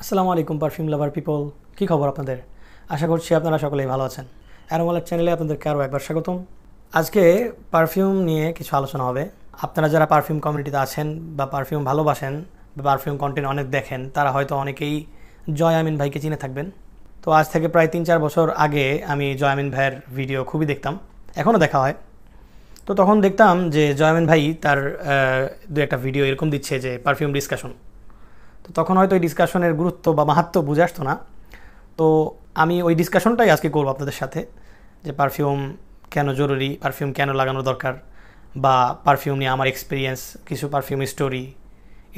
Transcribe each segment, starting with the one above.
আসসালামু আলাইকুম পারফিউম লাভার পিপল, কী খবর আপনাদের? আশা করছি আপনারা সকলেই ভালো আছেন। অ্যারোমালার চ্যানেলে আপনাদেরকে আরও একবার স্বাগতম। আজকে পারফিউম নিয়ে কিছু আলোচনা হবে। আপনারা যারা পারফিউম কমিউনিটিতে আছেন বা পারফিউম ভালোবাসেন বা পারফিউম কন্টেন্ট অনেক দেখেন, তারা হয়তো অনেকেই জয় আমিন ভাইকে চিনে থাকবেন। তো আজ থেকে প্রায় 3-4 বছর আগে আমি জয় আমিন ভাইয়ের ভিডিও খুবই দেখতাম, এখনও দেখা হয়। তো তখন দেখতাম যে জয় আমিন ভাই তার দু একটা ভিডিও এরকম দিচ্ছে যে পারফিউম ডিসকাশন। তো তখন হয়তো এই ডিসকাশনের গুরুত্ব বা মাহাত্ম্য বুঝে আসতো না। তো আমি ওই ডিসকাশনটাই আজকে করবো আপনাদের সাথে, যে পারফিউম কেন জরুরি, পারফিউম কেন লাগানো দরকার, বা পারফিউম নিয়ে আমার এক্সপিরিয়েন্স, কিছু পারফিউম স্টোরি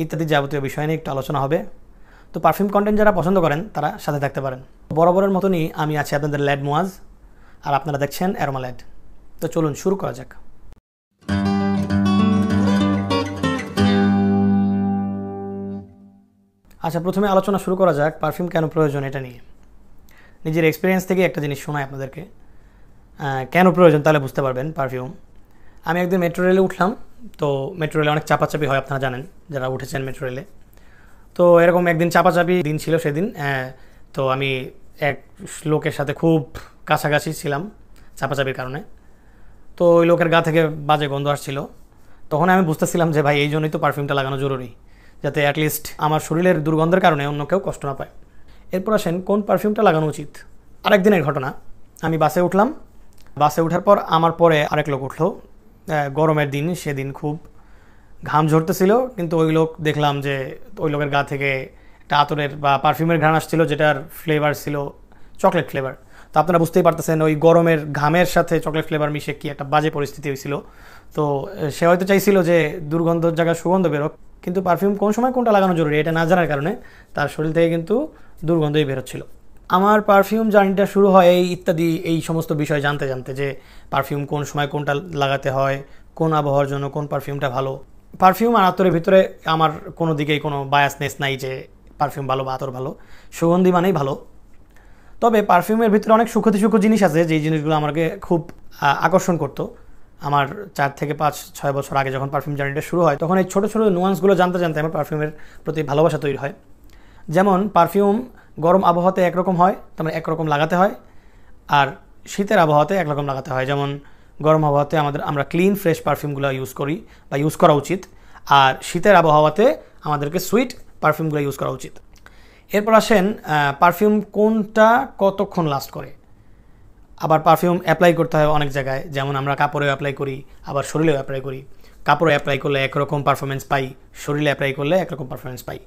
ইত্যাদি যাবতীয় বিষয় নিয়ে একটু আলোচনা হবে। তো পারফিউম কন্টেন্ট যারা পছন্দ করেন তারা সাথে থাকতে পারেন। বরাবরের মতনই আমি আছি আপনাদের ল্যাড মুয়াজ, আর আপনারা দেখছেন অ্যারোমা ল্যাড। তো চলুন শুরু করা যাক। আচ্ছা, প্রথমে আলোচনা শুরু করা যাক পারফিউম কেন প্রয়োজন এটা নিয়ে। নিজের এক্সপিরিয়েন্স থেকে একটা জিনিস শোনাই আপনাদেরকে, কেন প্রয়োজন তাহলে বুঝতে পারবেন পারফিউম। আমি একদিন মেট্রো রেলে উঠলাম। তো মেট্রো রেলে অনেক চাপাচাপি হয়, আপনারা জানেন যারা উঠেছেন মেট্রো রেলে। তো এরকম একদিন চাপাচাপি দিন ছিল সেদিন। তো আমি এক লোকের সাথে খুব কাছাকাছি ছিলাম চাপাচাপির কারণে। তো ওই লোকের গা থেকে বাজে গন্ধ আসছিল। তখন আমি বুঝতেছিলাম যে ভাই এই জন্যই তো পারফিউমটা লাগানো জরুরি, যাতে অ্যাটলিস্ট আমার শরীরের দুর্গন্ধের কারণে অন্য কেউ কষ্ট না পায়। এরপর আসেন কোন পারফিউমটা লাগানো উচিত। আরেকদিনের ঘটনা, আমি বাসে উঠলাম। বাসে ওঠার পর আমার পরে আরেক লোক উঠলো। গরমের দিন, সেদিন খুব ঘাম ঝরতেছিল, কিন্তু ওই লোক দেখলাম যে ওই লোকের গা থেকে একটা আতরের বা পারফিউমের ঘ্রাণ আসছিল, যেটার ফ্লেভার ছিল চকলেট ফ্লেভার। তো আপনারা বুঝতেই পারতেছেন ওই গরমের ঘামের সাথে চকলেট ফ্লেভার মিশে কি একটা বাজে পরিস্থিতি হয়েছিল। তো সে হয়তো চাইছিল যে দুর্গন্ধর জায়গায় সুগন্ধ বেরোক, কিন্তু পারফিউম কোন সময় কোনটা লাগানো জরুরি এটা না জানার কারণে তার শরীর থেকে কিন্তু দুর্গন্ধই বেরোচ্ছিল। আমার পারফিউম জার্নিটা শুরু হয় এই সমস্ত বিষয় জানতে জানতে, যে পারফিউম কোন সময় কোনটা লাগাতে হয়, কোন আবহাওয়ার জন্য কোন পারফিউমটা ভালো। পারফিউম আর আতরের ভিতরে আমার কোনো দিকেই কোনো বায়াসনেস নাই যে পারফিউম ভালো বা আতর ভালো, সুগন্ধি মানেই ভালো। তবে পারফিউমের ভিতরে অনেক সূক্ষ্ম জিনিস আছে, যেই জিনিসগুলো আমাকে খুব আকর্ষণ করতো। আমার 4 থেকে 5-6 বছর আগে যখন পারফিউম জার্নিটা শুরু হয়, তখন এই ছোটো ছোটো নুয়ান্সগুলো জানতে জানতে আমার পারফিউমের প্রতি ভালোবাসা তৈরি হয়। যেমন পারফিউম গরম আবহাওয়াতে একরকম হয়, তার মানে একরকম লাগাতে হয়, আর শীতের আবহাওয়াতে একরকম লাগাতে হয়। যেমন গরম আবহাওয়াতে আমরা ক্লিন ফ্রেশ পারফিউমগুলো ইউজ করি বা ইউজ করা উচিত, আর শীতের আবহাওয়াতে আমাদেরকে সুইট পারফিউমগুলো ইউজ করা উচিত। এরপর আসেন পারফিউম কোনটা কতক্ষণ লাস্ট করে। আবার পারফিউম অ্যাপ্লাই করতে হয় অনেক জায়গায়, যেমন আমরা কাপড়েও অ্যাপ্লাই করি, আবার শরীরেও অ্যাপ্লাই করি। কাপড়ে অ্যাপ্লাই করলে একরকম পারফরমেন্স পাই, শরীরে অ্যাপ্লাই করলে একরকম পারফরমেন্স পাই।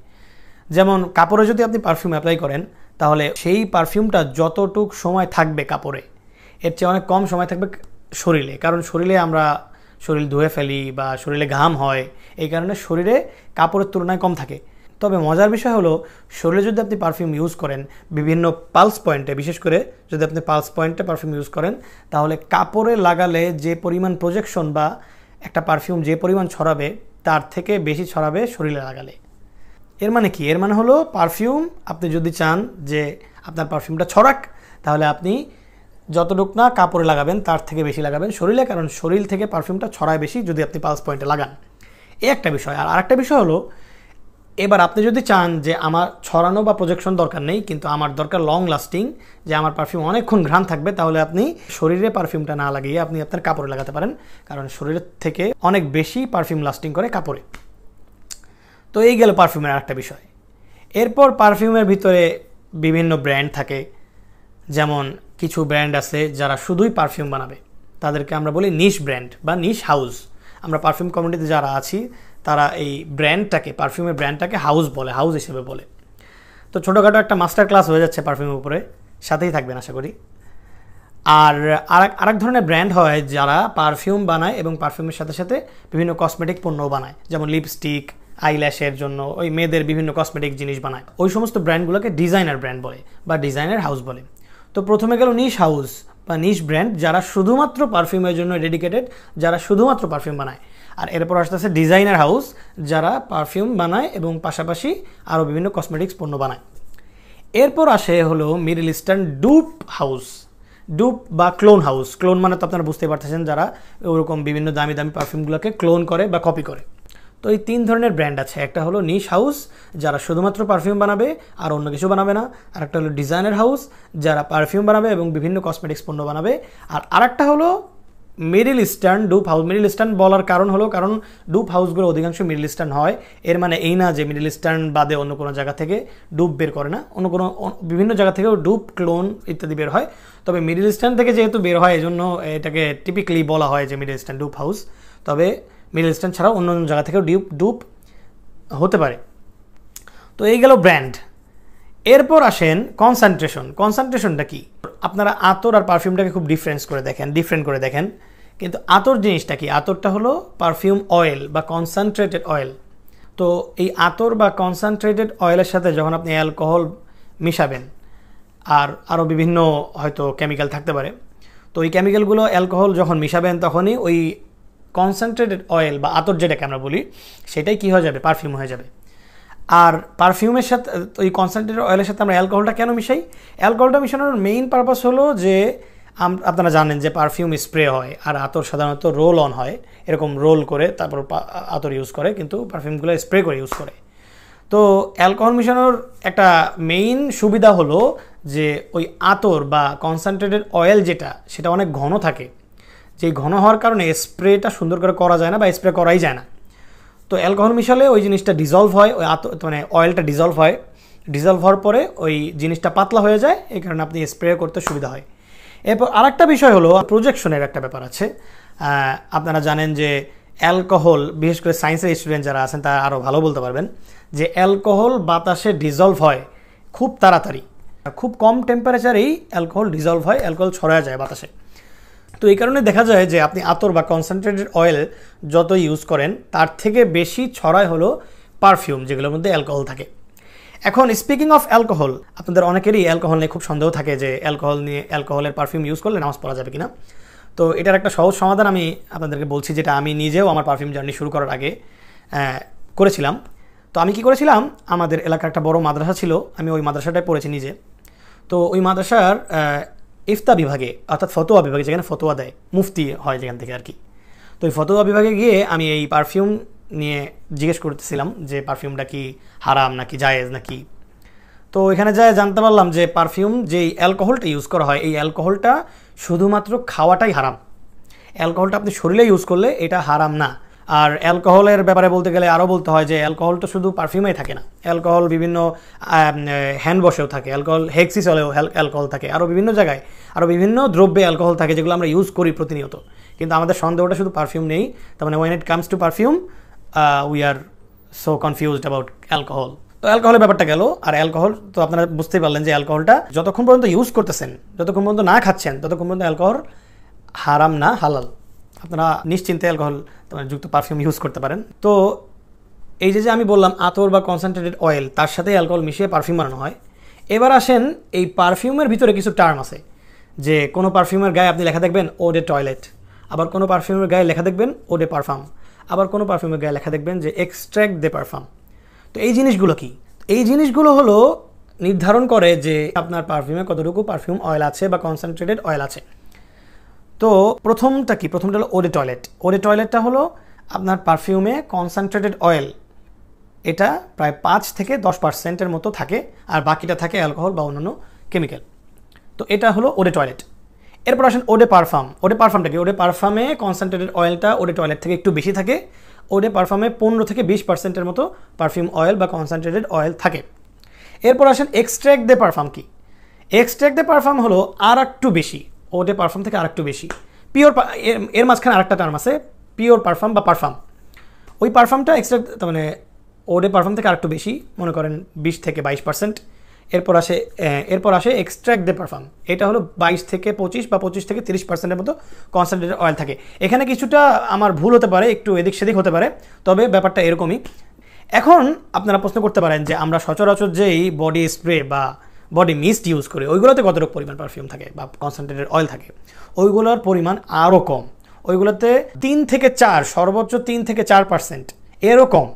যেমন কাপড়ে যদি আপনি পারফিউম অ্যাপ্লাই করেন, তাহলে সেই পারফিউমটা যতটুক সময় থাকবে কাপড়ে, এর চেয়ে অনেক কম সময় থাকবে শরীরে। কারণ শরীরে আমরা শরীর ধুয়ে ফেলি বা শরীরে ঘাম হয়, এই কারণে শরীরে কাপড়ের তুলনায় কম থাকে। তবে মজার বিষয় হলো, শরীরে যদি আপনি পারফিউম ইউজ করেন বিভিন্ন পালস পয়েন্টে, বিশেষ করে যদি আপনি পালস পয়েন্টে পারফিউম ইউজ করেন, তাহলে কাপড়ে লাগালে যে পরিমাণ প্রজেকশন বা একটা পারফিউম যে পরিমাণ ছড়াবে, তার থেকে বেশি ছড়াবে শরীরে লাগালে। এর মানে কি? এর মানে হলো পারফিউম আপনি যদি চান যে আপনার পারফিউমটা ছড়াক, তাহলে আপনি যতটুক না কাপড়ে লাগাবেন তার থেকে বেশি লাগাবেন শরীরে, কারণ শরীর থেকে পারফিউমটা ছড়ায় বেশি যদি আপনি পালস পয়েন্টে লাগান। এই একটা বিষয়। আর আরেকটা বিষয় হলো, এবার আপনি যদি চান যে আমার ছড়ানো বা প্রজেকশন দরকার নেই, কিন্তু আমার দরকার লং লাস্টিং, যে আমার পারফিউম অনেকক্ষণ ঘ্রাণ থাকবে, তাহলে আপনি শরীরে পারফিউমটা না লাগিয়ে আপনি আপনার কাপড়ে লাগাতে পারেন, কারণ শরীরের থেকে অনেক বেশি পারফিউম লাস্টিং করে কাপড়ে। তো এই গেল পারফিউমের আরেকটা বিষয়। এরপর পারফিউমের ভিতরে বিভিন্ন ব্র্যান্ড থাকে। যেমন কিছু ব্র্যান্ড আছে যারা শুধুই পারফিউম বানাবে, তাদেরকে আমরা বলি নিশ ব্র্যান্ড বা নিশ হাউস। আমরা পারফিউম কমিউনিটিতে যারা আছি তারা এই ব্র্যান্ডটাকে, পারফিউমের ব্র্যান্ডটাকে হাউস হিসেবে বলে। তো ছোটোখাটো একটা মাস্টার ক্লাস হয়ে যাচ্ছে পারফিউমের উপরে, সাথেই থাকবেন আশা করি। আর আরেক ধরনের ব্র্যান্ড হয় যারা পারফিউম বানায় এবং পারফিউমের সাথে সাথে বিভিন্ন কসমেটিক পণ্যও বানায়, যেমন লিপস্টিক, আইল্যাশের জন্য ওই মেয়েদের বিভিন্ন কসমেটিক জিনিস বানায়। ওই সমস্ত ব্র্যান্ডগুলোকে ডিজাইনার ব্র্যান্ড বলে বা ডিজাইনার হাউস বলে। তো প্রথমে গেল নিশ হাউস বা নিশ ব্র্যান্ড, যারা শুধুমাত্র পারফিউমের জন্য ডেডিকেটেড, যারা শুধুমাত্র পারফিউম বানায়। আর এরপর আসতেছে ডিজাইনার হাউস, যারা পারফিউম বানায় এবং পাশাপাশি আরও বিভিন্ন কসমেটিক্স পণ্য বানায়। এরপর আসে হলো middle eastern dope house, dope বা ক্লোন হাউস। ক্লোন মানে তো আপনারা বুঝতে পারতেছেন, যারা ওরকম বিভিন্ন দামি দামি পারফিউমগুলোকে ক্লোন করে বা কপি করে। তো এই 3 ধরনের ব্র্যান্ড আছে। একটা হলো নিশ হাউস, যারা শুধুমাত্র পারফিউম বানাবে আর অন্য কিছু বানাবে না। আর একটা হলো ডিজাইনার হাউস, যারা পারফিউম বানাবে এবং বিভিন্ন কসমেটিক্স পণ্য বানাবে। আর আরেকটা হলো middle eastern dope house. Middle eastern বলার কারণ হলো কারণ ডুপ হাউসগুলো অধিকাংশ মিডল ইস্টার্ন হয়। এর মানে এই না যে মিডল ইস্টার্ন বাদে অন্য কোনো জায়গা থেকে ডুপ বের করে না, অন্য কোনো বিভিন্ন জায়গা থেকেও ডুপ, ক্লোন ইত্যাদি বের হয়। তবে মিডল ইস্টার্ন থেকে যেহেতু বের হয় এজন্য এটাকে টিপিক্যালি বলা হয় যে মিডল ইস্টার্ন ডুপ হাউস। তবে মিডল ইস্টার্ন ছাড়াও অন্য অন্য জায়গা থেকেও ডুপ হতে পারে। তো এই গেল ব্র্যান্ড। এরপর আসেন কনসেন্ট্রেশন। কনসেন্ট্রেশনটা কি? আপনারা আতর আর পারফিউমটাকে খুব ডিফারেন্ট করে দেখেন, কিন্তু আতর জিনিসটা কি? আতরটা হলো পারফিউম অয়েল বা কনসেন্ট্রেটেড অয়েল। তো এই আতর বা কনসেন্ট্রেটেড অয়েলের সাথে যখন আপনি অ্যালকোহল মিশাবেন আর আরও বিভিন্ন হয়তো কেমিক্যাল থাকতে পারে, তো ওই কেমিক্যালগুলো অ্যালকোহল যখন মিশাবেন তখনই ওই কনসেন্ট্রেটেড অয়েল বা আতর যেটাকে আমরা বলি সেটাই কী হয়ে যাবে? পারফিউম হয়ে যাবে। আর পারফিউমের সাথে ওই কনসেন্ট্রেটেড অয়েলের সাথে আমরা অ্যালকোহলটা কেন মিশাই? অ্যালকোহলটা মিশানোর মেইন পারপাস হলো যে আপনারা জানেন যে পারফিউম স্প্রে হয় আর আতর সাধারণত রোল অন হয়, এরকম রোল করে তারপর আতর ইউজ করে, কিন্তু পারফিউমগুলো স্প্রে করে ইউজ করে। তো অ্যালকোহল মিশানোর একটা মেইন সুবিধা হলো যে ওই আতর বা কনসেন্ট্রেটেড অয়েল যেটা, সেটা অনেক ঘন থাকে। যেই ঘন হওয়ার কারণে স্প্রেটা সুন্দর করে করা যায় না বা স্প্রে করাই যায় না। তো অ্যালকোহল মিশালে ওই জিনিসটা ডিজলভ হয়, ওই মানে অয়েলটা ডিজলভ হয়। ডিজলভ হওয়ার পরে ওই জিনিসটা পাতলা হয়ে যায়, এই কারণে আপনি স্প্রে করতে সুবিধা হয়। এরপর আরেকটা বিষয় হলো প্রজেকশনের একটা ব্যাপার আছে। আপনারা জানেন যে অ্যালকোহল, বিশেষ করে সায়েন্সের স্টুডেন্ট যারা আছেন তারা আরও ভালো বলতে পারবেন যে অ্যালকোহল বাতাসে ডিজলভ হয় খুব তাড়াতাড়ি, খুব কম টেম্পারেচারেই অ্যালকোহল ডিজলভ হয়, অ্যালকোহল ছড়ায় যায় বাতাসে। তো এই কারণে দেখা যায় যে আপনি আতর বা কনসেন্ট্রেটেড অয়েল যত ইউজ করেন তার থেকে বেশি ছড়ায় হলো পারফিউম, যেগুলোর মধ্যে অ্যালকোহল থাকে। এখন স্পিকিং অফ অ্যালকোহল, আপনাদের অনেকেরই অ্যালকোহল নিয়ে খুব সন্দেহ থাকে যে অ্যালকোহলের পারফিউম ইউজ করলে নামাজ পড়া যাবে কিনা। তো এটার একটা সহজ সমাধান আমি আপনাদেরকে বলছি, যেটা আমি নিজেও আমার পারফিউম জার্নি শুরু করার আগে করেছিলাম। তো আমি কি করেছিলাম, আমাদের এলাকার একটা বড় মাদ্রাসা ছিল, আমি ওই মাদ্রাসাটায় পড়েছি নিজে। তো ওই মাদ্রাসার ইফতা বিভাগে, অর্থাৎ ফতোয়া বিভাগে, যেখানে ফতোয়া দেয়, মুফতি হয় যেখান থেকে আর কি। তো ওই ফতোয়া বিভাগে গিয়ে আমি এই পারফিউম নিয়ে জিজ্ঞেস করতেছিলাম যে পারফিউমটা কি হারাম নাকি জায়েজ নাকি। তো এখানে যায় জানতে পারলাম যে পারফিউম যেই অ্যালকোহলটা ইউজ করা হয়, এই অ্যালকোহলটা শুধুমাত্র খাওয়াটাই হারাম। অ্যালকোহলটা আপনি শরীরে ইউজ করলে এটা হারাম না। আর অ্যালকোহলের ব্যাপারে বলতে গেলে আরও বলতে হয় যে অ্যালকোহল তো শুধু পারফিউমেই থাকে না, অ্যালকোহল বিভিন্ন হ্যান্ড ওয়াশেও থাকে, অ্যালকোহল হেক্সিসলেও অ্যালকোহল থাকে, আরও বিভিন্ন জায়গায় আরও বিভিন্ন দ্রব্যে অ্যালকোহল থাকে যেগুলো আমরা ইউজ করি প্রতিনিয়ত। কিন্তু আমাদের সন্দেহটা শুধু পারফিউম নেই। তার মানে when it comes to perfume we are so confused about alcohol. তো অ্যালকোহলের ব্যাপারটা গেল। আর অ্যালকোহল তো আপনারা বুঝতেই পারলেন যে অ্যালকোহলটা যতক্ষণ পর্যন্ত ইউজ করতেছেন, যতক্ষণ পর্যন্ত না খাচ্ছেন, ততক্ষণ পর্যন্ত অ্যালকোহল হারাম না, হালাল। আপনারা নিশ্চিন্তে অ্যালকোহল যুক্ত পারফিউম ইউজ করতে পারেন। তো এই যে আমি বললাম আতর বা কনসেন্ট্রেটেড অয়েল, তার সাথে অ্যালকোহল মিশিয়ে পারফিউম বানানো হয়। এবার আসেন এই পারফিউমের ভিতরে কিছু টার্ম আছে, যে কোনো পারফিউমের গায়ে আপনি লেখা দেখবেন ও ডে টয়লেট, আবার কোনো পারফিউমের গায়ে লেখা দেখবেন ও ডে পারফাম, আবার কোনো পারফিউমের গায়ে লেখা দেখবেন যে এক্সট্র্যাক্ট দে পারফাম। তো এই জিনিসগুলো কি? এই জিনিসগুলো হলো নির্ধারণ করে যে আপনার পারফিউমে কতটুকু পারফিউম অয়েল আছে বা কনসেন্ট্রেটেড অয়েল আছে। তো প্রথমটা কি? প্রথমটা হলো ওডে টয়লেট। ওডে টয়লেটটা হলো আপনার পারফিউমে কনসেন্ট্রেটেড অয়েল, এটা প্রায় 5 থেকে 10% মতো থাকে, আর বাকিটা থাকে অ্যালকোহল বা অন্যান্য কেমিক্যাল। তো এটা হলো ওডে টয়লেট। এরপর আসেন ওডে পারফাম। ওডে পারফামটা কি? ওডে পারফামে কনসেন্ট্রেটেড অয়েলটা ওডে টয়লেট থেকে একটু বেশি থাকে। ওডে পারফামে 15 থেকে 20% মতো পারফিউম অয়েল বা কনসেন্ট্রেটেড অয়েল থাকে। এরপর আসেন এক্সট্র্যাক্ট দে পারফাম কি? এক্সট্র্যাক্ট দে পারফাম হলো আর একটু বেশি, ওডে পারফাম থেকে আর একটু বেশি। পিওর, এর মাঝখানে আরেকটা টার্ম আছে পিওর পারফাম বা পারফাম। ওই পারফামটা এক্সট্র্যাক্ট, তার মানে ওডে পারফাম থেকে আর একটু বেশি, মনে করেন 20 থেকে 22%। এরপর আসে এক্সট্র্যাক্ট দে পারফাম, এটা হলো 22 থেকে 25 বা 25 থেকে 30%-এর মতো কনসেন্ট্রেটেড অয়েল থাকে। এখানে কিছুটা আমার ভুল হতে পারে, একটু এদিক সেদিক হতে পারে, তবে ব্যাপারটা এরকমই। এখন আপনারা প্রশ্ন করতে পারেন যে আমরা সচরাচর যেই বডি স্প্রে বা বডি মিস্ট ইউজ করি, ওইগুলোতে কতটুকু পরিমাণ পারফিউম থাকে বা কনসেন্ট্রেটেড অয়েল থাকে? ওইগুলোর পরিমাণ আরও কম। ওইগুলোতে 3 থেকে 4, সর্বোচ্চ 3 থেকে 4% এরও কম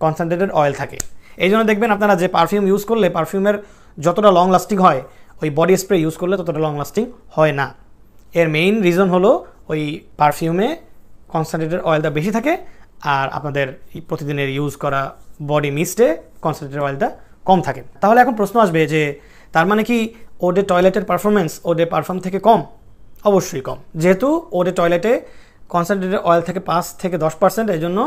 কনসেন্ট্রেটেড অয়েল থাকে। এই জন্য দেখবেন আপনারা যে পারফিউম ইউজ করলে পারফিউমের যতটা লং লাস্টিং হয়, ওই বডি স্প্রে ইউজ করলে ততটা লং লাস্টিং হয় না। এর মেইন রিজন হলো ওই পারফিউমে কনসেন্ট্রেটেড অয়েলটা বেশি থাকে আর আপনাদের প্রতিদিনের ইউজ করা বডি মিস্টে কনসেন্ট্রেটেড অয়েলটা কম থাকে। তাহলে এখন প্রশ্ন আসবে যে তার মানে কি ওডে টয়লেটের পারফরমেন্স ওডে পারফর্ম থেকে কম? অবশ্যই কম, যেহেতু ওডে টয়লেটে কনসেন্ট্রেটেড অয়েল থেকে 5 থেকে 10%, এই জন্য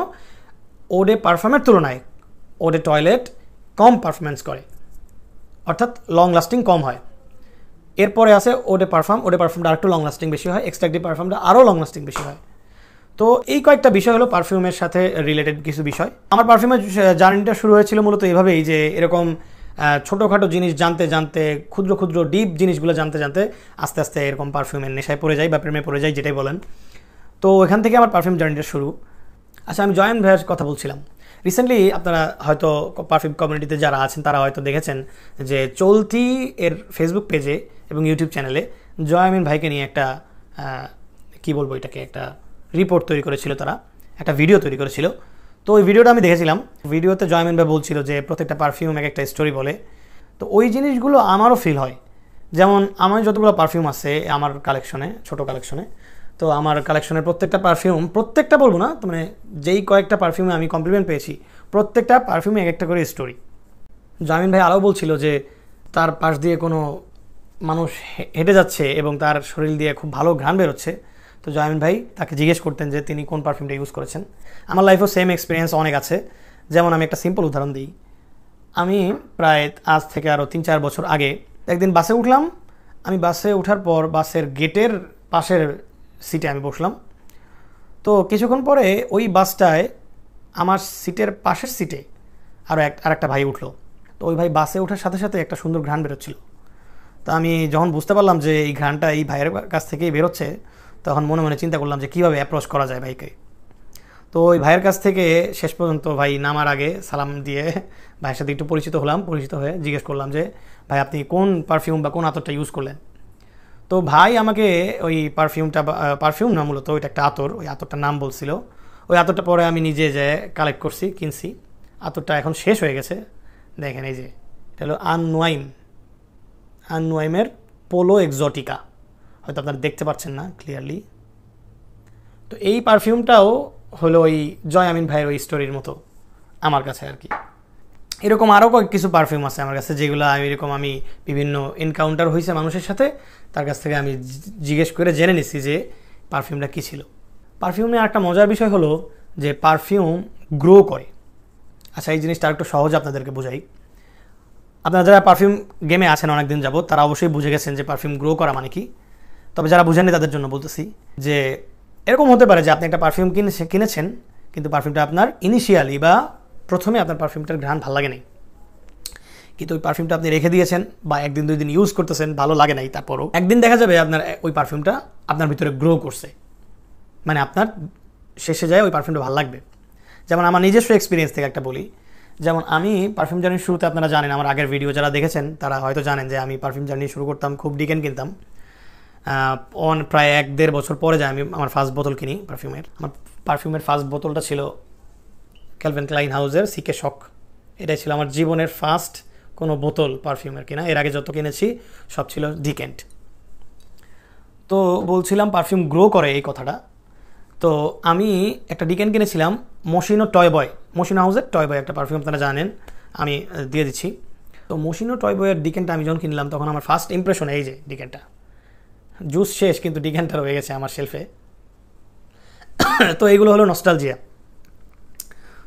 ওডে পারফর্মের তুলনায় ওডে টয়লেট কম পারফরমেন্স করে, অর্থাৎ লং লাস্টিং কম হয়। এরপরে আছে ওডে পারফর্মটা আরেকটু লং লাস্টিং বেশি হয়, এক্সট্রাকটিভ পারফর্মটা আরও লং লাস্টিং বেশি হয়। তো এই কয়েকটা বিষয় হলো পারফিউমের সাথে রিলেটেড কিছু বিষয়। আমার পারফিউমের জার্নিটা শুরু হয়েছিল মূলত এভাবেই, যে এরকম ছোটোখাটো জিনিস জানতে জানতে, ক্ষুদ্র ক্ষুদ্র ডিপ জিনিসগুলো জানতে জানতে আস্তে আস্তে এরকম পারফিউমের নেশায় পড়ে যাই বা প্রেমে পড়ে যাই, যেটাই বলেন। তো এখান থেকে আমার পারফিউম জার্নিটা শুরু। আচ্ছা, আমি জয়ন ভাইয়ের কথা বলছিলাম। রিসেন্টলি আপনারা হয়তো পারফিউম কমিউনিটিতে যারা আছেন তারা হয়তো দেখেছেন যে চলতি এর ফেসবুক পেজে এবং ইউটিউব চ্যানেলে জয়ামিন ভাইকে নিয়ে একটা কি বলবো এটাকে, একটা রিপোর্ট তৈরি করেছিল, তারা একটা ভিডিও তৈরি করেছিল। তো ওই ভিডিওটা আমি দেখেছিলাম। ভিডিওতে জয়ামিন ভাই বলছিল যে প্রত্যেকটা পারফিউম এক একটা স্টোরি বলে। তো ওই জিনিসগুলো আমারও ফিল হয়। যেমন আমার যতগুলো পারফিউম আছে আমার কালেকশনে, ছোটো কালেকশনে, তো আমার কালেকশনের প্রত্যেকটা পারফিউম, প্রত্যেকটা বলবো না, তো মানে যেই কয়েকটা পারফিউমে আমি কমপ্লিমেন্ট পেয়েছি, প্রত্যেকটা পারফিউমে এক একটা করে স্টোরি। জয়ামিন ভাই আরও বলছিল যে তার পাশ দিয়ে কোনো মানুষ হেঁটে যাচ্ছে এবং তার শরীর দিয়ে খুব ভালো ঘ্রাণ বেরোচ্ছে, তো জয়ামিন ভাই তাকে জিজ্ঞেস করতেন যে তিনি কোন পারফিউমটা ইউজ করেছেন। আমার লাইফেও সেম এক্সপিরিয়েন্স অনেক আছে। যেমন আমি একটা সিম্পল উদাহরণ দিই। আমি প্রায় আজ থেকে আরও 3-4 বছর আগে একদিন বাসে উঠলাম। আমি বাসে ওঠার পর বাসের গেটের পাশের সিটে আমি বসলাম। তো কিছুক্ষণ পরে ওই বাসটায় আমার সিটের পাশের সিটে আরেকটা ভাই উঠলো। তো ওই ভাই বাসে ওঠার সাথে সাথে একটা সুন্দর ঘ্রাণ বেরোচ্ছিল। তো আমি যখন বুঝতে পারলাম যে এই ঘ্রাণটা এই ভাইয়ের কাছ থেকেই বেরোচ্ছে, তখন মনে মনে চিন্তা করলাম যে কীভাবে অ্যাপ্রোচ করা যায় ভাইকে। তো ওই ভাইয়ের কাছ থেকে শেষ পর্যন্ত ভাই নামার আগে সালাম দিয়ে ভাইয়ের সাথে একটু পরিচিত হলাম। পরিচিত হয়ে জিজ্ঞেস করলাম যে ভাই আপনি কোন পারফিউম বা কোন আতরটা ইউজ করলেন। তো ভাই আমাকে ওই পারফিউম না, মূলত ওইটা একটা আতর, ওই আতরটার নাম বলছিল। ওই আতরটা পরে আমি নিজে যে কালেক্ট করছি, কিনছি। আতরটা এখন শেষ হয়ে গেছে। দেখেন এই যে এটা হলো আনওয়াইমের পোলো এক্সোটিকা, হয়তো আপনারা দেখতে পাচ্ছেন না ক্লিয়ারলি। তো এই পারফিউমটাও হলো ওই জয়ামিন ভাইয়ের ওই স্টোরির মতো আমার কাছে আর কি। এরকম আরও কিছু পারফিউম আছে আমার কাছে, যেগুলো আমি বিভিন্ন এনকাউন্টার হয়েছে মানুষের সাথে, তার কাছ থেকে আমি জিজ্ঞেস করে জেনে নিচ্ছি যে পারফিউমটা কী ছিল। পারফিউম নিয়ে একটা মজার বিষয় হলো যে পারফিউম গ্রো করে। আচ্ছা, এই জিনিসটা একটু সহজ আপনাদেরকে বোঝাই। আপনারা যারা পারফিউম গেমে আছেন অনেকদিন যাবত, তারা অবশ্যই বুঝে গেছেন যে পারফিউম গ্রো করা মানে কি। তবে যারা বুঝেননি তাদের জন্য বলতেছি যে এরকম হতে পারে যে আপনি একটা পারফিউম কিনেছেন, কিন্তু পারফিউমটা আপনার ইনিশিয়ালি বা প্রথমে আপনার পারফিউমটার ঘ্রাণ ভালো লাগে নাই, কিন্তু ওই পারফিউমটা আপনি রেখে দিয়েছেন বা 1-2 দিন ইউজ করতেছেন, ভালো লাগে নাই, তারপরও একদিন দেখা যাবে আপনার ওই পারফিউমটা আপনার ভিতরে গ্রো করছে, মানে আপনার শেষে যায় ওই পারফিউমটা ভালো লাগবে। যেমন আমার নিজস্ব এক্সপিরিয়েন্স থেকে একটা বলি। যেমন আমি পারফিউম জার্নির শুরুতে, আপনারা জানেন আমার আগের ভিডিও যারা দেখেছেন তারা হয়তো জানেন যে আমি পারফিউম জার্নি শুরু করতাম, খুব ডিকেন কিনতাম। প্রায় 1-1.5 বছর পরে যায় আমি আমার ফার্স্ট বোতল কিনি পারফিউমের। আমার পারফিউমের ফার্স্ট বোতলটা ছিল ক্যালভিন ক্লাইন হাউসের সিকে শক। এটাই ছিল আমার জীবনের ফার্স্ট কোনো বোতল পারফিউমের কিনা। এর আগে যত কিনেছি সব ছিল ডিকেন্ট। তো বলছিলাম পারফিউম গ্রো করে এই কথাটা। তো আমি একটা ডিকেন্ট কিনেছিলাম মশিনো হাউসের টয় বয় একটা পারফিউম, আপনারা জানেন, আমি দিয়ে দিচ্ছি। তো মশিনো টয় বয়ের ডিকেন্টটা আমি যখন কিনলাম তখন আমার ফার্স্ট ইমপ্রেশন এই যে ডিকেন্টটা, জুস শেষ কিন্তু ডিকেন্টটা রয়ে গেছে আমার শেলফে। তো এইগুলো হলো নস্টালজিয়া।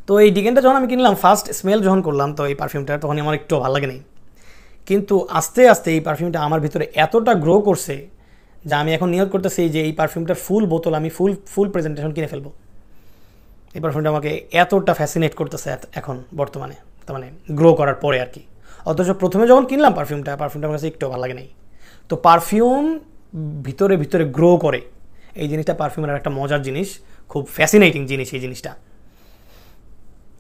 তো এই ডিকেন্টটা যখন আমি কিনলাম, ফার্স্ট স্মেল যখন করলাম তো এই পারফিউমটা, তখন আমার একটু ভালো লাগে নাই। কিন্তু আস্তে আস্তে এই পারফিউমটা আমার ভিতরে এতটা গ্রো করছে যে আমি এখন নিয়ত করতেছি যে এই পারফিউমটার ফুল বোতল আমি ফুল প্রেজেন্টেশন কিনে ফেলবো। এই পারফিউমটা আমাকে এতটা ফ্যাসিনেট করতেছে এখন বর্তমানে, তার মানে গ্রো করার পরে আর কি। অথচ প্রথমে যখন কিনলাম পারফিউমটা আমার কাছে একটু ভালো লাগে নাই। তো পারফিউম ভিতরে ভিতরে গ্রো করে, এই জিনিসটা পারফিউমের একটা মজার জিনিস, খুব ফ্যাসিনেটিং জিনিস এই জিনিসটা।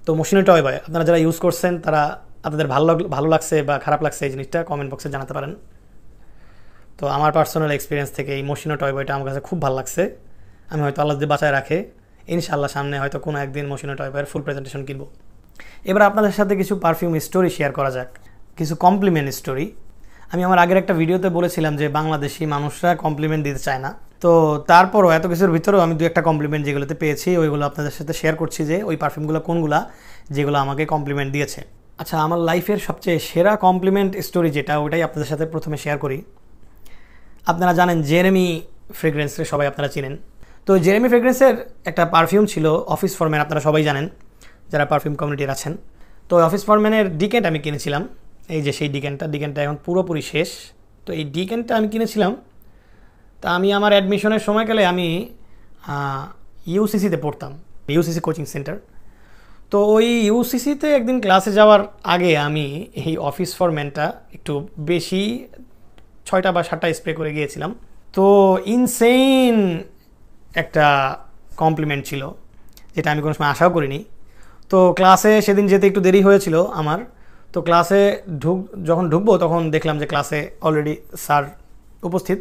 তো মশিনো টয় বয় আপনারা যারা ইউজ করছেন তারা আপনাদের ভালো লাগছে বা খারাপ লাগছে এই জিনিসটা কমেন্ট বক্সে জানাতে পারেন। তো আমার পার্সোনাল এক্সপিরিয়েন্স থেকে এই মশিনো টয় বয়টা আমার কাছে খুব ভালো লাগছে। আমি হয়তো আল্লাহ দিয়ে বাঁচায় রাখে ইনশাআল্লাহ সামনে হয়তো কোনো একদিন মশিনো টয় বয়ের ফুল প্রেজেন্টেশন কিনবো। এবার আপনাদের সাথে কিছু পারফিউম স্টোরি শেয়ার করা যাক, কিছু কমপ্লিমেন্ট স্টোরি। আমি আমার আগের একটা ভিডিওতে বলেছিলাম যে বাংলাদেশি মানুষরা কমপ্লিমেন্ট দিতে চায় না। তো তারপরও এত কিছুর ভিতরেও আমি 2-1টা কমপ্লিমেন্ট যেগুলোতে পেয়েছি ওইগুলো আপনাদের সাথে শেয়ার করছি যে ওই পারফিউমগুলো কোনগুলা যেগুলো আমাকে কমপ্লিমেন্ট দিয়েছে। আচ্ছা, আমার লাইফের সবচেয়ে সেরা কমপ্লিমেন্ট স্টোরি যেটা ওটাই আপনাদের সাথে প্রথমে শেয়ার করি। আপনারা জানেন জেরেমি ফ্রেগ্রেন্সের সবাই আপনারা চিনেন। তো জেরেমি ফ্রেগ্রেন্সের একটা পারফিউম ছিল অফিস ফর ম্যান, আপনারা সবাই জানেন যারা পারফিউম কমিউনিটির আছেন। তো অফিস ফর ম্যানের ডিকেন্ট আমি কিনেছিলাম, এই যে সেই ডিকেন্টটা এখন পুরোপুরি শেষ। তো এই ডিকেন্টটা আমি কিনেছিলাম, তা আমি আমার অ্যাডমিশনের সময়কালে আমি ইউসিসিতে পড়তাম, ইউসিসি কোচিং সেন্টার। তো ওই ইউসিসিতে একদিন ক্লাসে যাওয়ার আগে আমি এই অফিস ফর ম্যানটা একটু বেশি 6টা বা 7টা স্প্রে করে গিয়েছিলাম। তো ইনসেইন একটা কমপ্লিমেন্ট ছিল যেটা আমি কোনো সময় আশাও করিনি। তো ক্লাসে সেদিন যেতে একটু দেরি হয়েছিল আমার। তো ক্লাসে যখন ঢুকবো তখন দেখলাম যে ক্লাসে অলরেডি স্যার উপস্থিত।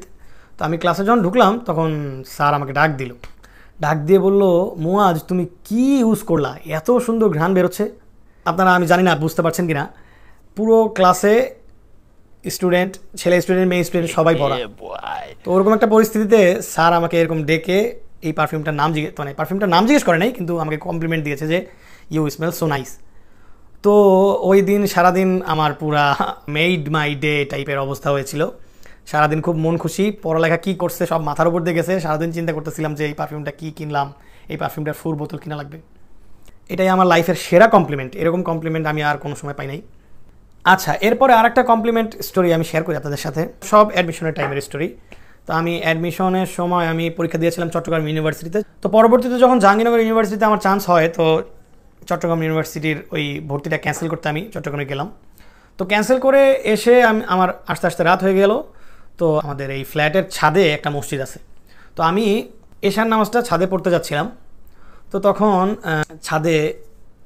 তো আমি ক্লাসে যখন ঢুকলাম তখন স্যার আমাকে ডাক দিয়ে বলল, মুয়াজ তুমি কি ইউজ করলা, এত সুন্দর ঘ্রাণ বেরোচ্ছে। আপনারা আমি জানি না বুঝতে পারছেন কি না, পুরো ক্লাসে স্টুডেন্ট, ছেলে স্টুডেন্ট মেয়ে স্টুডেন্ট সবাই ভরা। তো ওরকম একটা পরিস্থিতিতে স্যার আমাকে এরকম ডেকে এই পারফিউমটার নাম জিজ্ঞেস করে নাই, কিন্তু আমাকে কমপ্লিমেন্ট দিয়েছে যে ইউ স্মেল সো নাইস। তো ওই দিন সারাদিন আমার পুরা মেড মাই ডে টাইপের অবস্থা হয়েছিল। সারাদিন খুব মন খুশি, পড়ালেখা কী করছে সব মাথার উপর দিয়ে গেছে। সারাদিন চিন্তা করতেছিলাম যে এই পারফিউমটা কী কিনলাম, এই পারফিউমটার ফুল বোতল কিনা লাগবে। এটাই আমার লাইফের সেরা কমপ্লিমেন্ট, এরকম কমপ্লিমেন্ট আমি আর কোনো সময় পাই নাই। আচ্ছা, এরপরে আরেকটা কমপ্লিমেন্ট স্টোরি আমি শেয়ার করি আপনাদের সাথে, সব অ্যাডমিশনের টাইমের স্টোরি। তো আমি অ্যাডমিশনের সময় আমি পরীক্ষা দিয়েছিলাম চট্টগ্রাম ইউনিভার্সিটিতে। তো পরবর্তীতে যখন জাহাঙ্গীরনগর ইউনিভার্সিটিতে আমার চান্স হয়, তো চট্টগ্রাম ইউনিভার্সিটির ওই ভর্তিটা ক্যান্সেল করতে আমি চট্টগ্রামে গেলাম। তো ক্যান্সেল করে এসে আমার আস্তে আস্তে রাত হয়ে গেল। তো আমাদের এই ফ্ল্যাটের ছাদে একটা মসজিদ আছে, তো আমি এশার নামাজটা ছাদে পড়তে যাচ্ছিলাম। তো তখন ছাদে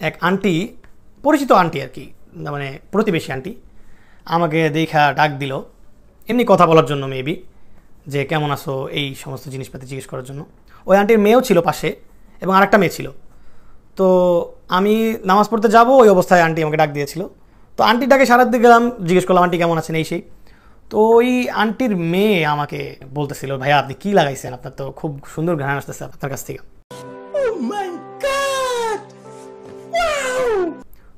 এক আন্টি, পরিচিত আন্টি আর কি, মানে প্রতিবেশী আন্টি, আমাকে দেখা ডাক দিল এমনি কথা বলার জন্য, মেবি যে কেমন আছো এই সমস্ত জিনিসপাতি জিজ্ঞেস করার জন্য। ওই আন্টির মেয়েও ছিল পাশে এবং আরেকটা মেয়ে ছিল। তো আমি নামাজ পড়তে যাব ওই অবস্থায় আন্টি আমাকে ডাক দিয়েছিল। তো আন্টিটাকে সারাত দিয়ে গেলাম, জিজ্ঞেস করলাম আন্টি কেমন আছেন এই সেই। তো ওই আন্টির মেয়ে আমাকে বলতেছিল, ভাইয়া আপনি কি লাগাইছেন, আপনার তো খুব সুন্দর ঘ্রাণ আসতেছে আপনার কাছ থেকে।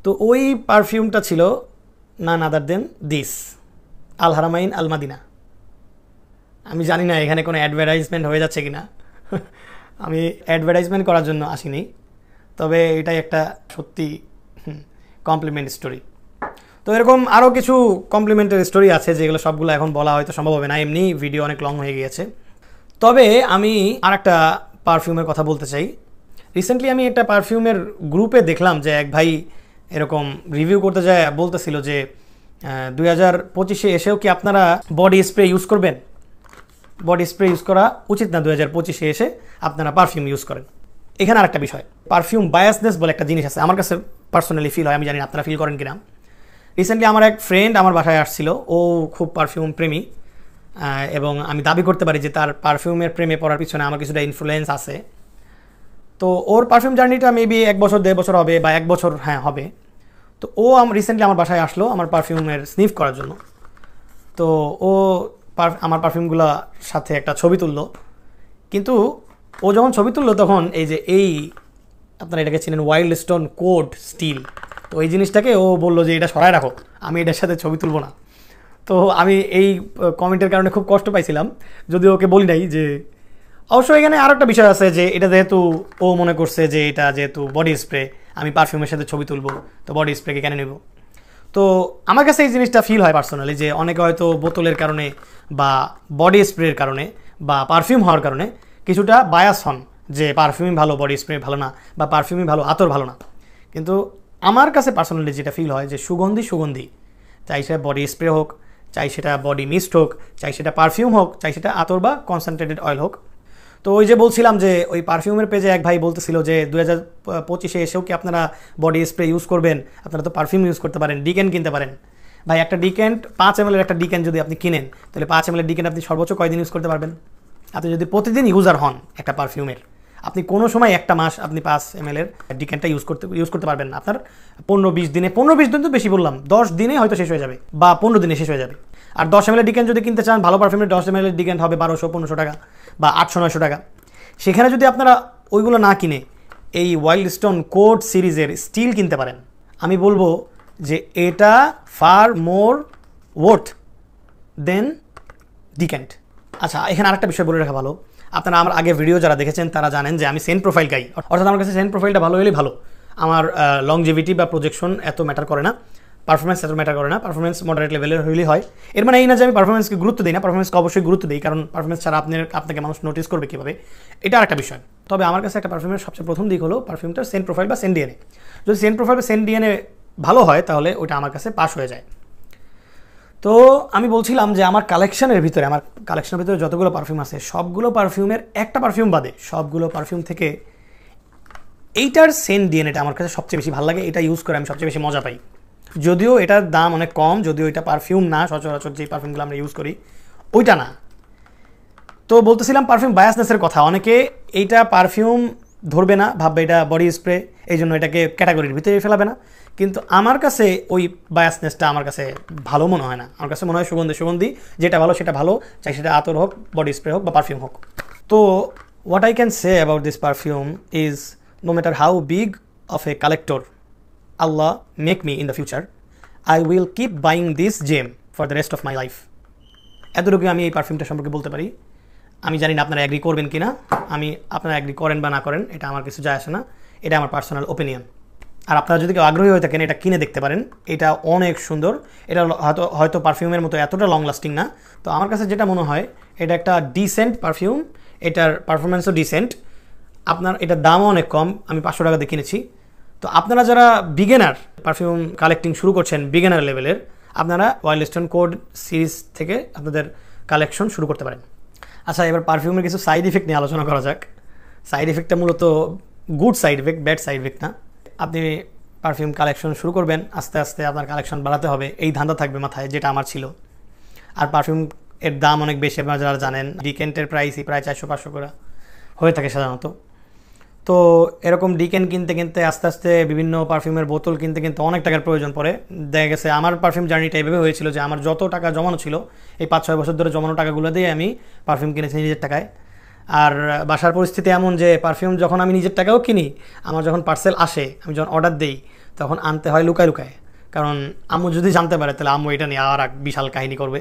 তো ওই পারফিউমটা ছিল নান আদার দেন দিস, আল হারামাইন আল মাদিনা। আমি জানি না এখানে কোনো অ্যাডভার্টাইজমেন্ট হয়ে যাচ্ছে কিনা, আমি অ্যাডভার্টাইজমেন্ট করার জন্য আসিনি, তবে এটাই একটা সত্যি কমপ্লিমেন্ট স্টোরি। তো এরকম আরও কিছু কমপ্লিমেন্টের স্টোরি আছে যেগুলো সবগুলো এখন বলা হয়তো সম্ভব হবে না, এমনি ভিডিও অনেক লং হয়ে গিয়েছে। তবে আমি আর একটা পারফিউমের কথা বলতে চাই। রিসেন্টলি আমি একটা পারফিউমের গ্রুপে দেখলাম যে এক ভাই এরকম রিভিউ করতে যায়, বলতেছিল যে 2025-এ এসেও কি আপনারা বডি স্প্রে ইউজ করবেন, বডি স্প্রে ইউজ করা উচিত না 2025-এ এসে আপনারা পারফিউম ইউজ করেন। এখানে আরেকটা বিষয়, পারফিউম বায়াসনেস বলে একটা জিনিস আছে, আমার কাছে পার্সোনালি ফিল হয়, আমি জানি না আপনারা ফিল করেন কিনা। রিসেন্টলি আমার এক ফ্রেন্ড আমার বাসায় আসছিল, ও খুব পারফিউম প্রেমী, এবং আমি দাবি করতে পারি যে তার পারফিউমের প্রেমে পড়ার পিছনে আমার কিছুটা ইনফ্লুয়েন্স আছে। তো ওর পারফিউম জার্নিটা মেবি 1 বছর 1.5 বছর হবে, বা 1 বছর হ্যাঁ হবে। তো ও রিসেন্টলি আমার বাসায় আসলো আমার পারফিউমের স্নিফ করার জন্য। তো ও আমার পারফিউমগুলোর সাথে একটা ছবি তুললো, কিন্তু ও যখন ছবি তুললো তখন এই যে আপনারা এটাকে চিনেন ওয়াইল্ড স্টোন কোড স্টিল, তো এই জিনিসটাকে ও বললো যে এটা সরায় রাখো, আমি এটার সাথে ছবি তুলবো না। তো আমি এই কমেন্টের কারণে খুব কষ্ট পাইছিলাম, যদিও ওকে বলি নাই। যে অবশ্য এখানে আরও একটা বিষয় আছে যে এটা যেহেতু ও মনে করছে যে এটা যেহেতু বডি স্প্রে, আমি পারফিউমের সাথে ছবি তুলবো, তো বডি স্প্রেকে কেন নেব। তো আমার কাছে এই জিনিসটা ফিল হয় পার্সোনালি যে অনেকে হয়তো বোতলের কারণে বা বডি স্প্রের কারণে বা পারফিউম হওয়ার কারণে কিছুটা বায়াস হন যে পারফিউমই ভালো, বডি স্প্রে ভালো না, বা পারফিউমই ভালো, আতর ভালো না। কিন্তু আমার কাছে পার্সোনালি যেটা ফিল হয় যে সুগন্ধি, চাই সেটা বডি স্প্রে হোক, চাই সেটা বডি মিস্ট হোক, চাই সেটা পারফিউম হোক, চাই সেটা আতর বা কনসেন্ট্রেটেড অয়েল হোক। তো ওই যে বলছিলাম যে ওই পারফিউমের পেজে এক ভাই বলতেছিল যে 2025-এ এসেও কি আপনারা বডি স্প্রে ইউজ করবেন, আপনারা তো পারফিউম ইউজ করতে পারেন, ডিকেন কিনতে পারেন। ভাই একটা ডিকেন্ট 5 ml একটা ডিকেন যদি আপনি কিনেন, তাহলে 5 ml ডিকেন আপনি সর্বোচ্চ কয়দিন ইউজ করতে পারবেন? আপনি যদি প্রতিদিন ইউজার হন একটা পারফিউমের, আপনি কোনো সময় একটা মাস আপনি 5 ml এর ডিক্যানটা ইউজ করতে পারবেন না। আপনার 15-20 দিনে, 15-20 দিন তো বেশি বললাম, 10 দিনে হয়তো শেষ হয়ে যাবে বা 15 দিনে শেষ হয়ে যাবে। আর 10 ml ডিক্যান যদি কিনতে চান, ভালো পারফিউমের 10 ml ডিক্যান হবে 1200-1500 টাকা বা 800-900 টাকা। সেখানে যদি আপনারা ওইগুলো না কিনে এই ওয়াইল্ড স্টোন কোড সিরিজের স্টিল কিনতে পারেন, আমি বলবো যে এটা ফার মোর ওয়ার্থ দেন ডিক্যান্ট। আচ্ছা, এখানে আরেকটা বিষয় বলে রাখা ভালো, আপনারা আমার আগে ভিডিও যারা দেখেছেন তারা জানেন যে আমি সেন্ট প্রোফাইল গাই, অর্থাৎ আমার কাছে সেন্ট প্রোফাইলটা ভালো হলেই ভালো। আমার লংজিভিটি বা প্রজেকশন এত ম্যাটার করে না, পারফরমেন্স এত ম্যাটার করে না, পারফরমেন্স মডারেট লেভেলের হলেই হয়। এর মানে এই না যে আমি পারফরমেন্সকে গুরুত্ব দিই না, পারফরমেন্সকে অবশ্যই গুরুত্ব দিই, কারণ পারফরমেন্স ছাড়া আপনাকে মানুষ নোটিস করবে কীভাবে, এটা আরেকটা বিষয়। তবে আমার কাছে একটা পারফিউমের সবচেয়ে প্রথম দিক হলো পারফিউমটার সেন্ট প্রোফাইল বা সেন্ট ডিএনএ। যদি সেন্ট প্রোফাইল বা সেন্ট ডিএনএ ভালো হয় তাহলে ওটা আমার কাছে পাস হয়ে যায়। তো আমি বলছিলাম যে আমার কালেকশনের ভিতরে যতগুলো পারফিউম আছে সবগুলো পারফিউমের একটা পারফিউম বাদে সবগুলো পারফিউম থেকে এইটার সেন্ট ডিএনএটা আমার কাছে সবচেয়ে বেশি ভালো লাগে, এটা ইউজ করে আমি সবচেয়ে বেশি মজা পাই। যদিও এটার দাম অনেক কম, যদিও এটা পারফিউম না, সচরাচর যে পারফিউমগুলো আমরা ইউজ করি ওইটা না। তো বলতেছিলাম পারফিউম বায়াসনেসের কথা, অনেকে এইটা পারফিউম ধরবে না, ভাববে এটা বডি স্প্রে, এই জন্য এটাকে ক্যাটাগরির ভিতরে ফেলাবে না। কিন্তু আমার কাছে ওই বায়াসনেসটা আমার কাছে ভালো মনে হয় না। আমার কাছে মনে হয় সুগন্ধি যেটা ভালো সেটা ভালো, চাই সেটা আতর হোক, বডি স্প্রে হোক বা পারফিউম হোক। তো what I can say about this perfume is, no matter how big of a collector Allah make me in the future, I will keep buying this gem for the rest of my life. এতটুকু আমি এই পারফিউমটা সম্পর্কে বলতে পারি। আমি জানি না আপনারা অ্যাগ্রি করবেন কি না, আপনারা অ্যাগ্রি করেন বা না করেন এটা আমার কিছু যায় আসে না, এটা আমার পার্সোনাল ওপিনিয়ন। আর আপনারা যদি কেউ আগ্রহী হয়ে থাকেন এটা কিনে দেখতে পারেন, এটা অনেক সুন্দর। এটা হয়তো পারফিউমের মতো এতটা লং লাস্টিং না, তো আমার কাছে যেটা মনে হয় এটা একটা ডিসেন্ট পারফিউম, এটার পারফরমেন্সও ডিসেন্ট, আপনার এটার দামও অনেক কম, আমি 500 টাকা দিয়ে কিনেছি। তো আপনারা যারা বিগিনার পারফিউম কালেক্টিং শুরু করছেন, বিগিনার লেভেলের, আপনারা ওয়াইল্ড স্টোন কোড সিরিজ থেকে আপনাদের কালেকশন শুরু করতে পারেন। আচ্ছা, এবার পারফিউমের কিছু সাইড ইফেক্ট নিয়ে আলোচনা করা যাক। সাইড ইফেক্টটা মূলত good side effect, bad side effect না। আপনি পারফিউম কালেকশন শুরু করবেন, আস্তে আস্তে আপনার কালেকশন বাড়াতে হবে, এই ধান্দা থাকবে মাথায়, যেটা আমার ছিল। আর পারফিউম এর দাম অনেক বেশি, আপনারা যারা জানেন ডিকেন্টের প্রাইসই প্রায় 400-500 করে হয়ে থাকে সাধারণত। তো এরকম ডিকেন কিনতে আস্তে আস্তে বিভিন্ন পারফিউমের বোতল কিনতে অনেক টাকার প্রয়োজন পড়ে। দেখা গেছে আমার পারফিউম জার্নিটা এভাবে হয়েছিল যে আমার যত টাকা জমানো ছিল এই 5-6 বছর ধরে জমানো টাকাগুলো দিয়ে আমি পারফিউম কিনেছি নিজের টাকায়। আর বাসার পরিস্থিতি এমন যে পারফিউম যখন আমি নিজের টাকাও কিনি, আমার যখন পার্সেল আসে, আমি যখন অর্ডার দিই, তখন আনতে হয় লুকায়, কারণ আম্মু যদি জানতে পারে তাহলে আম্মু এটা নিয়ে আর এক বিশাল কাহিনী করবে।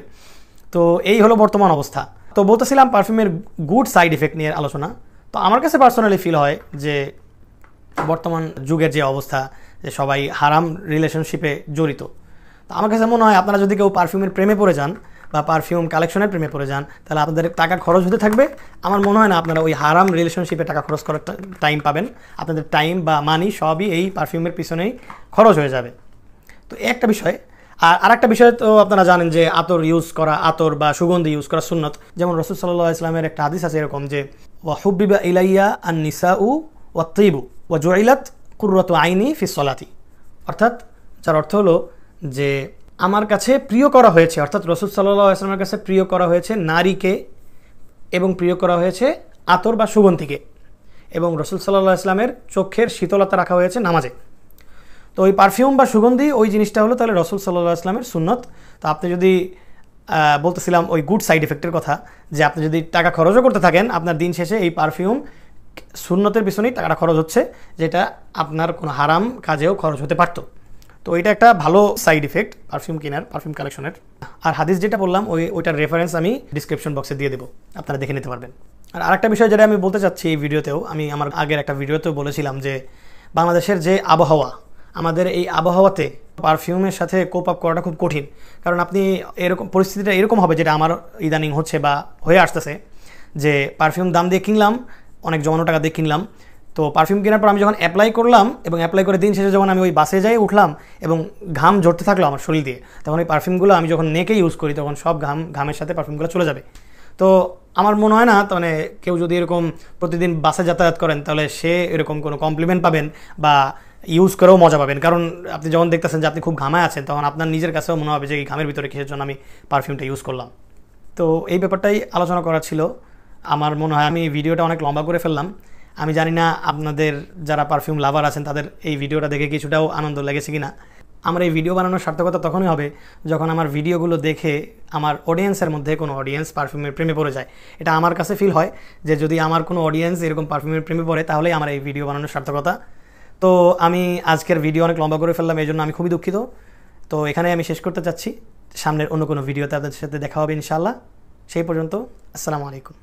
তো এই হলো বর্তমান অবস্থা। তো বলতেছিলাম পারফিউমের গুড সাইড ইফেক্ট নিয়ে আলোচনা। তো আমার কাছে পার্সোনালি ফিল হয় যে বর্তমান যুগের যে অবস্থা, যে সবাই হারাম রিলেশনশিপে জড়িত, তো আমার কাছে মনে হয় আপনারা যদি কেউ পারফিউমের প্রেমে পড়ে যান বা পারফিউম কালেকশনের প্রেমে পড়ে যান, তাহলে আপনাদের টাকা খরচ হতে থাকবে। আমার মনে হয় না আপনারা ওই হারাম রিলেশনশিপে টাকা খরচ করার টাইম পাবেন। আপনাদের টাইম বা মানি সবই এই পারফিউমের পিছনেই খরচ হয়ে যাবে। তো একটা বিষয়। আর আরেকটা বিষয় তো আপনারা জানেন যে আতর বা সুগন্ধি ইউজ করা সুন্নত। যেমন রাসূল সাল্লাল্লাহু আলাইহি ওয়াসাল্লামের একটা হাদিস আছে এরকম যে, ওয়া হুব্বিবা ইলাইয়া আন-নিসাউ ওয়াত তিবু ওয়া জুইলাত কুররাতু আইনি ফিস সালাতি। অর্থাৎ যার অর্থ হলো যে আমার কাছে প্রিয় করা হয়েছে, অর্থাৎ রাসূল সাল্লাল্লাহু আলাইহি ওয়াসাল্লামের কাছে প্রিয় করা হয়েছে নারীকে এবং প্রিয় করা হয়েছে আতর বা সুগন্ধিকে, এবং রাসূল সাল্লাল্লাহু আলাইহি ওয়াসাল্লামের চোখের শীতলতা রাখা হয়েছে নামাজে। তো ওই পারফিউম বা সুগন্ধি ওই জিনিসটা হলো তাহলে রাসূল সাল্লাল্লাহু আলাইহি ওয়াসাল্লামের সুন্নত। তো আপনি যদি বলতেছিলাম ওই গুড সাইড ইফেক্টের কথা, যে আপনি যদি টাকা খরচও করতে থাকেন, আপনার দিন শেষে এই পারফিউম সুন্নতের পিছনেই টাকাটা খরচ হচ্ছে, যেটা আপনার কোনো হারাম কাজেও খরচ হতে পারত। তো এটা একটা ভালো সাইড ইফেক্ট পারফিউম কেনার, পারফিউম কালেকশনের। আর হাদিস যেটা বললাম ওইটার রেফারেন্স আমি ডিসক্রিপশন বক্সে দিয়ে দেবো, আপনারা দেখে নিতে পারবেন। আর আরেকটা বিষয় যেটা আমি বলতে চাচ্ছি এই ভিডিওতেও, আমি আমার আগের একটা ভিডিওতেও বলেছিলাম যে বাংলাদেশের যে আবহাওয়া, আমাদের এই আবহাওয়াতে পারফিউমের সাথে কোপ আপ করাটা খুব কঠিন। কারণ আপনি এরকম পরিস্থিতিটা এরকম হবে, যেটা আমার ইদানিং হচ্ছে বা হয়ে আসতেছে, যে পারফিউম দাম দিয়ে কিনলাম, অনেক জমানো টাকা দিয়ে কিনলাম। তো পারফিউম কেনার পর আমি যখন অ্যাপ্লাই করলাম এবং অ্যাপ্লাই করে দিন শেষে যখন আমি ওই বাসে যাই উঠলাম এবং ঘাম ঝরতে থাকলো আমার শরীর দিয়ে, তখন ওই পারফিউমগুলো আমি যখন নেকে ইউজ করি তখন সব ঘামের সাথে পারফিউমগুলো চলে যাবে। তো আমার মনে হয় না মানে কেউ যদি এরকম প্রতিদিন বাসে যাতায়াত করেন তাহলে সে এরকম কোনো কমপ্লিমেন্ট পাবেন বা ইউজ করেও মজা পাবেন। কারণ আপনি যখন দেখতেছেন যে আপনি খুব ঘামায় আছেন, তখন আপনার নিজের কাছেও মনে হবে যে এই ঘামের ভিতরে কিসের জন্য আমি পারফিউমটা ইউজ করলাম। তো এই ব্যাপারটাই আলোচনা করা ছিল। আমার মনে হয় আমি ভিডিওটা অনেক লম্বা করে ফেললাম। আমি জানি না আপনাদের যারা পারফিউম লাভার আছেন তাদের এই ভিডিওটা দেখে কিছুটাও আনন্দ লেগেছে কিনা। আমার এই ভিডিও বানানোর সার্থকতা তখনই হবে যখন আমার ভিডিওগুলো দেখে আমার অডিয়েন্সের মধ্যে কোনো অডিয়েন্স পারফিউমের প্রেমে পড়ে যায়। এটা আমার কাছে ফিল হয় যে যদি আমার কোনো অডিয়েন্স এরকম পারফিউমের প্রেমে পড়ে তাহলেই আমার এই ভিডিও বানানোর সার্থকতা। তো আমি আজকের ভিডিও অনেক লম্বা করে ফেললাম, এই জন্য আমি খুবই দুঃখিত। তো এখানে আমি শেষ করতে চাচ্ছি। সামনের অন্য কোনো ভিডিওতে আপনাদের সাথে দেখা হবে ইনশাআল্লাহ। সেই পর্যন্ত আসসালামু আলাইকুম।